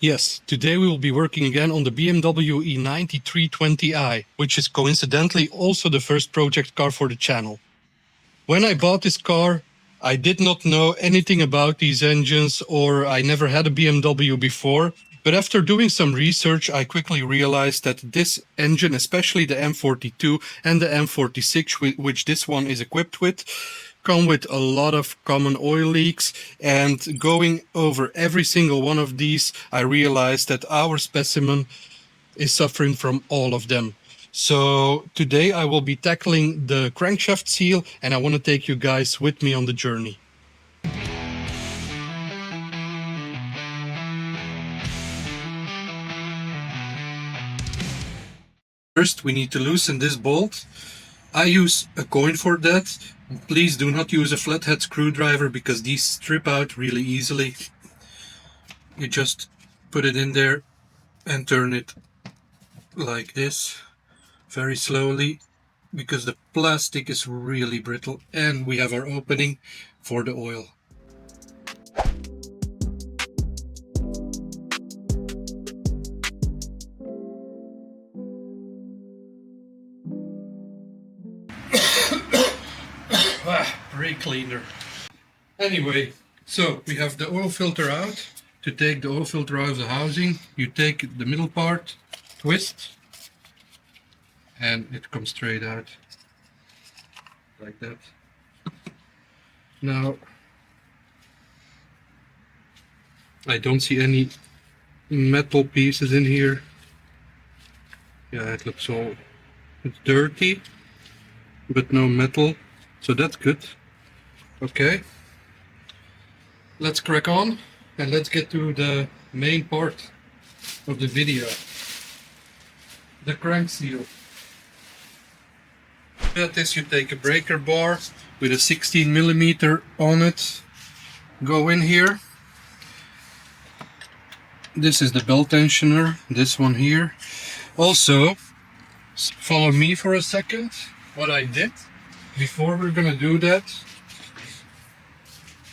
Yes, today we will be working again on the BMW E90 320i, which is coincidentally also the first project car for the channel. When I bought this car, I did not know anything about these engines, or I never had a BMW before, but after doing some research I quickly realized that this engine, especially the M42 and the M46, which this one is equipped with, come with a lot of common oil leaks, and going over every single one of these I realized that our specimen is suffering from all of them. So today I will be tackling the crankshaft seal, and I want to take you guys with me on the journey. First we need to loosen this bolt. I use a coin for that. Please do not use a flathead screwdriver because these strip out really easily. You just put it in there and turn it like this very slowly, because the plastic is really brittle, and we have our opening for the oil. Brake cleaner. Anyway, so we have the oil filter out. To take the oil filter out of the housing, you take the middle part, twist, and it comes straight out like that. Now I don't see any metal pieces in here. Yeah, it looks all dirty, but no metal, so that's good. Okay, let's crack on and let's get to the main part of the video, the crank seal. At this you take a breaker bar with a 16mm on it, go in here. This is the belt tensioner, this one here. Also, follow me for a second. What I did before we're gonna do that,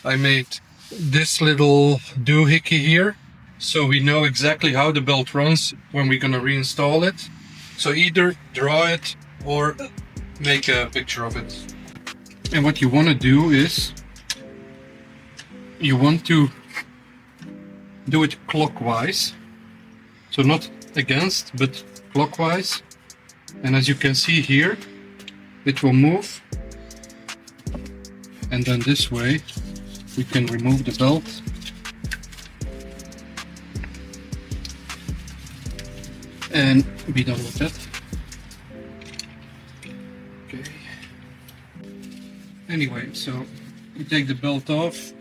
I made this little doohickey here, so we know exactly how the belt runs when we're gonna reinstall it. So either draw it or make a picture of it. And what you want to do is you want to do it clockwise, so not against but clockwise, and as you can see here it will move, and then this way we can remove the belt and be done with that. Okay. Anyway, so you take the belt off.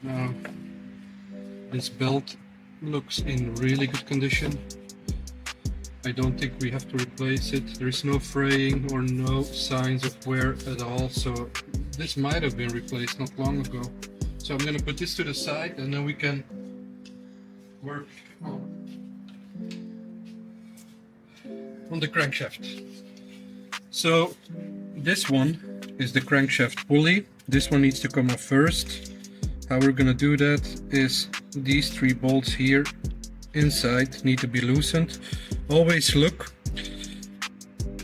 Now this belt looks in really good condition. I don't think we have to replace it. There is no fraying or no signs of wear at all, so this might have been replaced not long ago. So I'm going to put this to the side and then we can work on the crankshaft. So this one is the crankshaft pulley. This one needs to come off first. How we're going to do that is these three bolts here inside need to be loosened. Always look.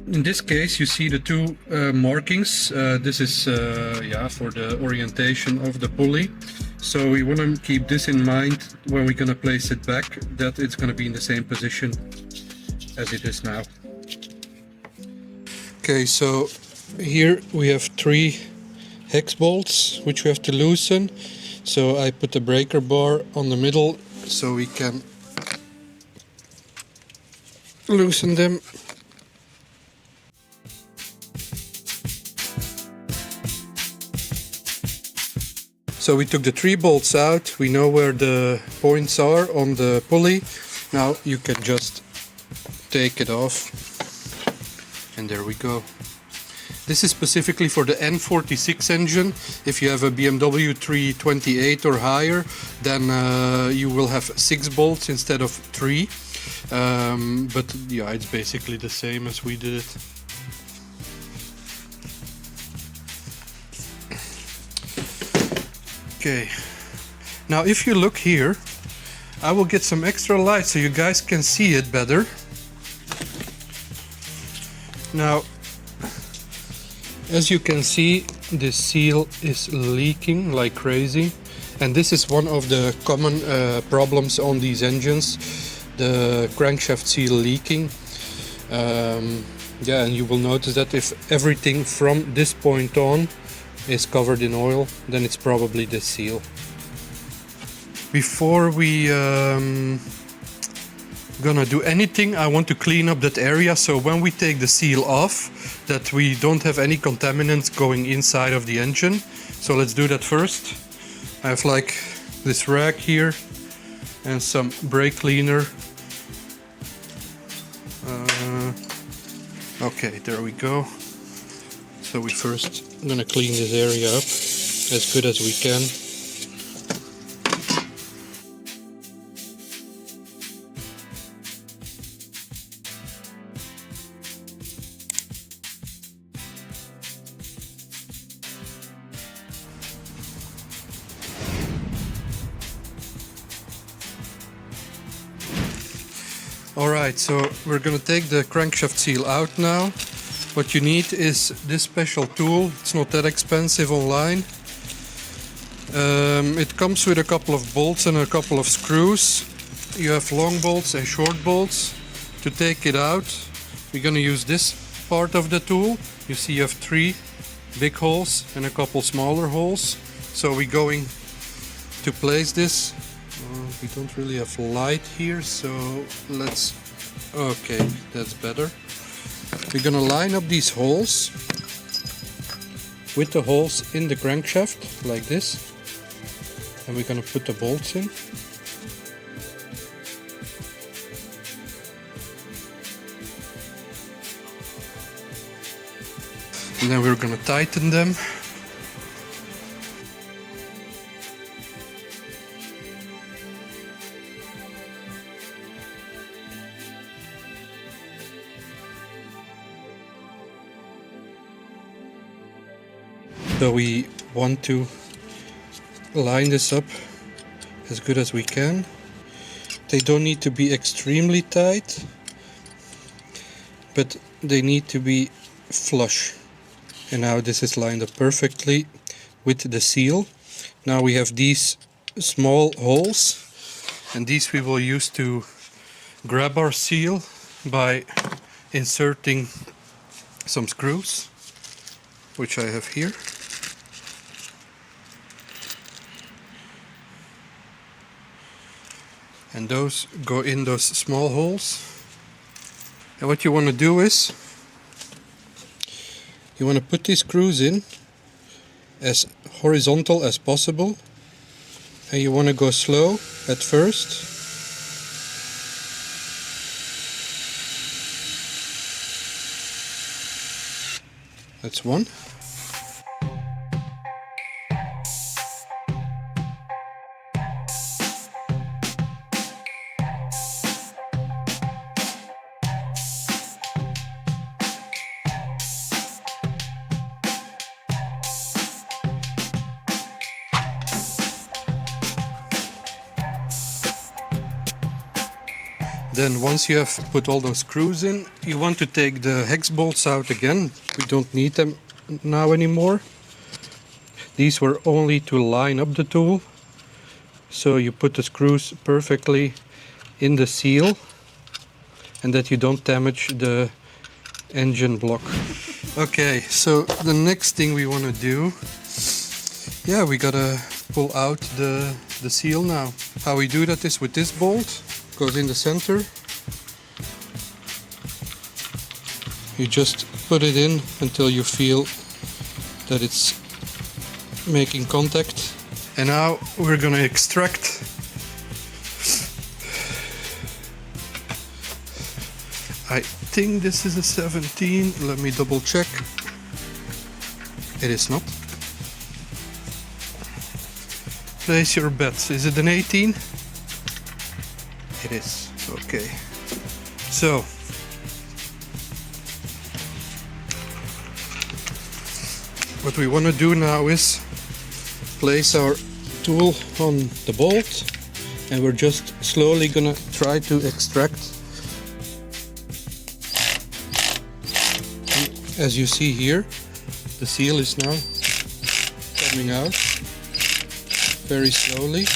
In this case you see the two markings. This is for the orientation of the pulley. So we want to keep this in mind when we're going to place it back, that it's going to be in the same position as it is now. Okay, so here we have three hex bolts which we have to loosen. So I put the breaker bar on the middle so we can loosen them. So we took the three bolts out. We know where the points are on the pulley. Now you can just take it off, and there we go. This is specifically for the N46 engine. If you have a BMW 328 or higher, then you will have 6 bolts instead of 3. But yeah, it's basically the same as we did it. Okay, now if you look here, I will get some extra light so you guys can see it better. Now, as you can see, this seal is leaking like crazy, and this is one of the common problems on these engines, the crankshaft seal leaking. Yeah, and you will notice that if everything from this point on is covered in oil, then it's probably the seal. Before we gonna do anything, I want to clean up that area, so when we take the seal off, that we don't have any contaminants going inside of the engine. So let's do that first. I have like this rag here and some brake cleaner. Okay, there we go. So we first gonna clean this area up as good as we can. Alright, so we're gonna take the crankshaft seal out now. What you need is this special tool. It's not that expensive online. It comes with a couple of bolts and a couple of screws. You have long bolts and short bolts. To take it out, we're gonna use this part of the tool. You see you have 3 big holes and a couple smaller holes. So we're going to place this. We don't really have light here, so let's... Okay, that's better. We're gonna line up these holes with the holes in the crankshaft, like this. And we're gonna put the bolts in. And then we're gonna tighten them. So we want to line this up as good as we can. They don't need to be extremely tight, but they need to be flush. And now this is lined up perfectly with the seal. Now we have these small holes, and these we will use to grab our seal by inserting some screws, which I have here. And those go in those small holes. And what you want to do is, you want to put these screws in as horizontal as possible. And you want to go slow at first. That's one. Then once you have put all those screws in, you want to take the hex bolts out again. We don't need them now anymore. These were only to line up the tool. So you put the screws perfectly in the seal and that you don't damage the engine block. Okay, so the next thing we want to do, yeah, we gotta pull out the seal now. How we do that is with this bolt. Goes in the center. You just put it in until you feel that it's making contact. And now we're gonna extract I think this is a 17. Let me double check. It is not. Place your bets. Is it an 18? It is. Okay. So what we want to do now is place our tool on the bolt, and we're just slowly gonna try to extract. As you see here, the seal is now coming out very slowly.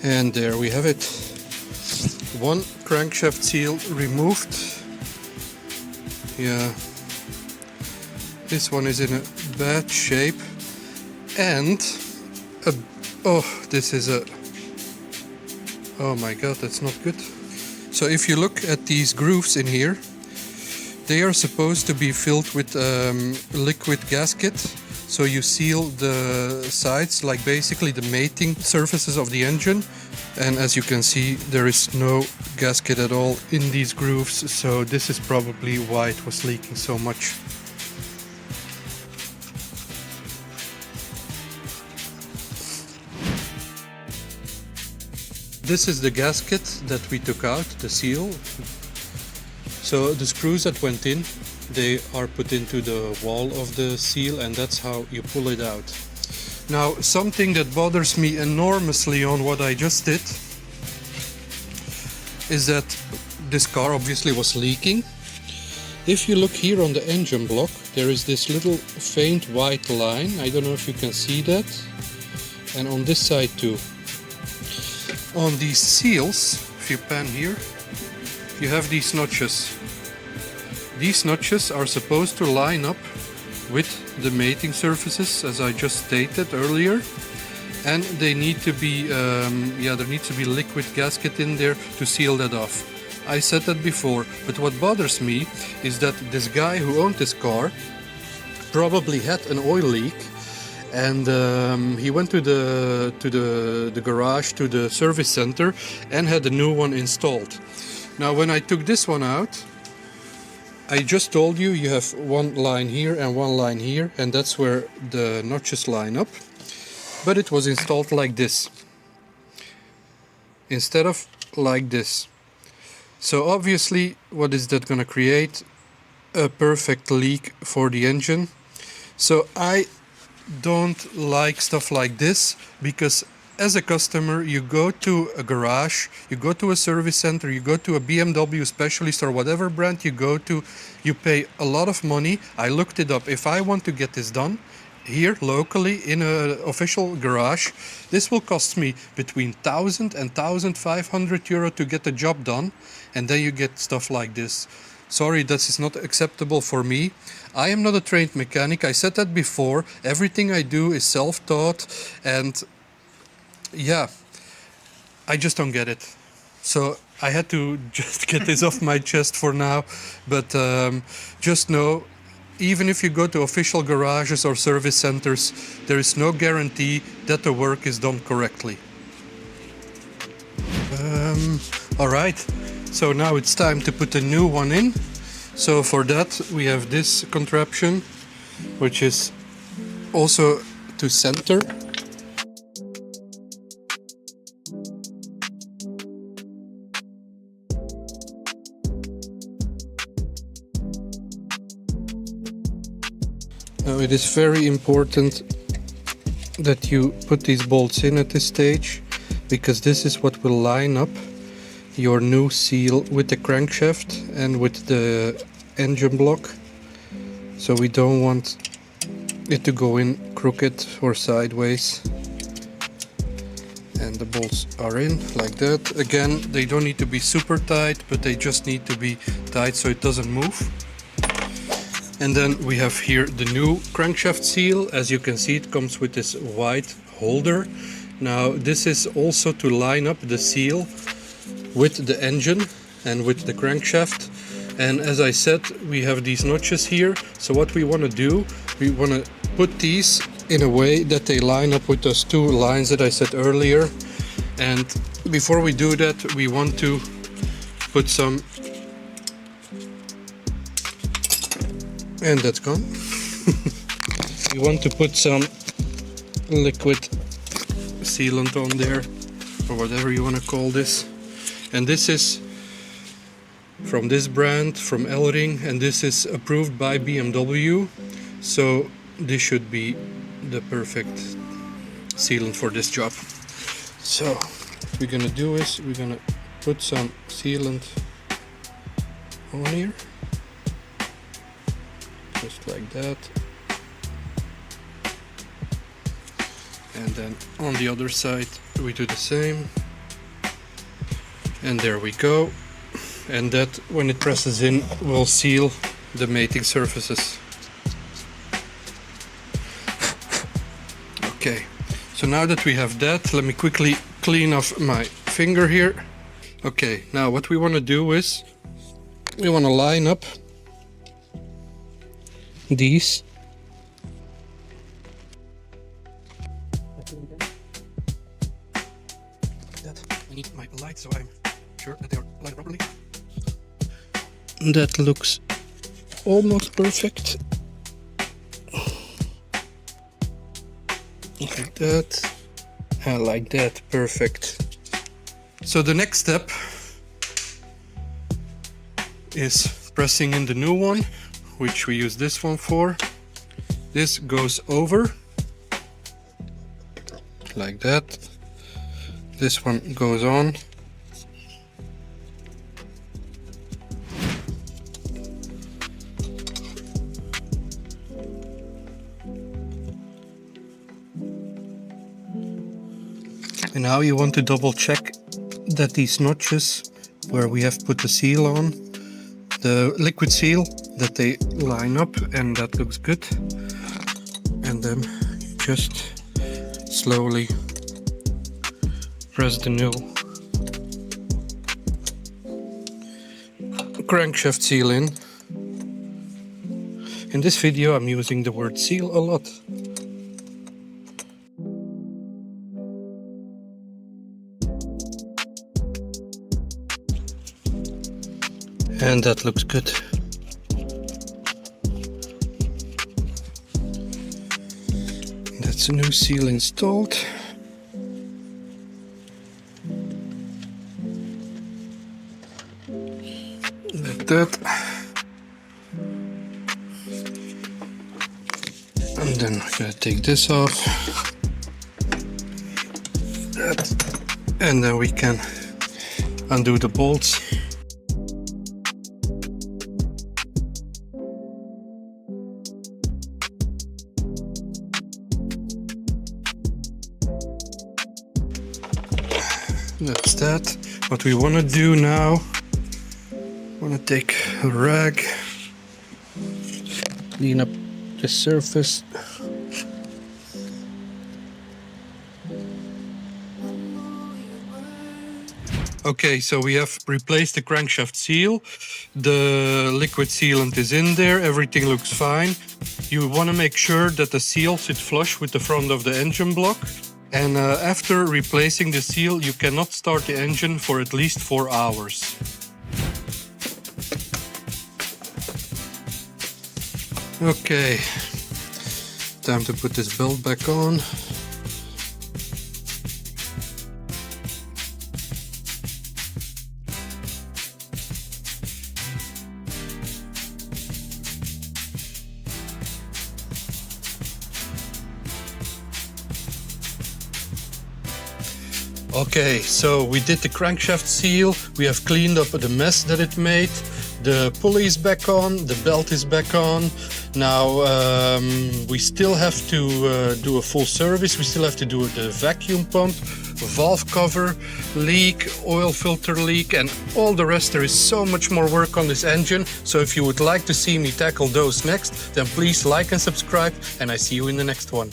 And there we have it. One crankshaft seal removed. Yeah, this one is in a bad shape. And oh my god, that's not good. So if you look at these grooves in here, they are supposed to be filled with liquid gasket. So you seal the sides, like basically the mating surfaces of the engine. And as you can see, there is no gasket at all in these grooves. So this is probably why it was leaking so much. This is the gasket that we took out, the seal. So the screws that went in, they are put into the wall of the seal, and that's how you pull it out. Now, something that bothers me enormously on what I just did is that this car obviously was leaking. If you look here on the engine block, there is this little faint white line. I don't know if you can see that. And on this side too. On these seals, if you pan here, you have these notches. These notches are supposed to line up with the mating surfaces, as I just stated earlier, and they need to be, there needs to be liquid gasket in there to seal that off. I said that before, but what bothers me is that this guy who owned this car probably had an oil leak, and he went to the garage, to the service center, and had a new one installed. Now, when I took this one out, I just told you you have one line here and one line here, and that's where the notches line up. But it was installed like this, instead of like this. So obviously, what is that going to create? A perfect leak for the engine. So I don't like stuff like this, because as a customer, you go to a garage, you go to a service center, you go to a BMW specialist or whatever brand you go to, you pay a lot of money. I looked it up. If I want to get this done here locally in an official garage, this will cost me between 1,000 and 1,500 euro to get the job done, and then you get stuff like this. Sorry, this is not acceptable for me. I am not a trained mechanic. I said that before. Everything I do is self-taught, and yeah, I just don't get it. So I had to just get this off my chest for now. But just know, even if you go to official garages or service centers, there is no guarantee that the work is done correctly. Alright, so now it's time to put a new one in. So for that we have this contraption, which is also to center. Now it is very important that you put these bolts in at this stage, because this is what will line up your new seal with the crankshaft and with the engine block. So we don't want it to go in crooked or sideways. And the bolts are in like that. Again, they don't need to be super tight, but they just need to be tight so it doesn't move. And then we have here the new crankshaft seal. As you can see, it comes with this white holder. Now this is also to line up the seal with the engine and with the crankshaft. And as I said, we have these notches here. So what we want to do, we want to put these in a way that they line up with those two lines that I said earlier. And before we do that, we want to put some, and that's gone. We want to put some liquid sealant on there, or whatever you want to call this. And this is from this brand, from L-Ring, and this is approved by BMW, so this should be the perfect sealant for this job. So what we're gonna do is we're gonna put some sealant on here, just like that, and then on the other side we do the same, and there we go. And that, when it presses in, will seal the mating surfaces. Okay, so now that we have that, let me quickly clean off my finger here. Okay, now what we want to do is we want to line up these. I need my light so I'm sure that they're lined properly. That looks almost perfect. Like that. I like that, perfect. So the next step is pressing in the new one, which we use this one for. This goes over, like that. This one goes on. And now you want to double check that these notches where we have put the seal on, the liquid seal, that they line up, and that looks good. And then just slowly press the new crankshaft seal in. In this video I'm using the word seal a lot. And that looks good. That's a new seal installed. Like that. And then I'm gonna take this off. That. And then we can undo the bolts. That's that. What we want to do now, want to take a rag, clean up the surface. Okay, so we have replaced the crankshaft seal. The liquid sealant is in there, everything looks fine. You want to make sure that the seal sits flush with the front of the engine block. And after replacing the seal, you cannot start the engine for at least 4 hours. Okay, time to put this belt back on. Okay, so we did the crankshaft seal, we have cleaned up the mess that it made, the pulley is back on, the belt is back on. Now we still have to do a full service, we still have to do the vacuum pump, valve cover leak, oil filter leak, and all the rest. There is so much more work on this engine, so if you would like to see me tackle those next, then please like and subscribe, and I see you in the next one.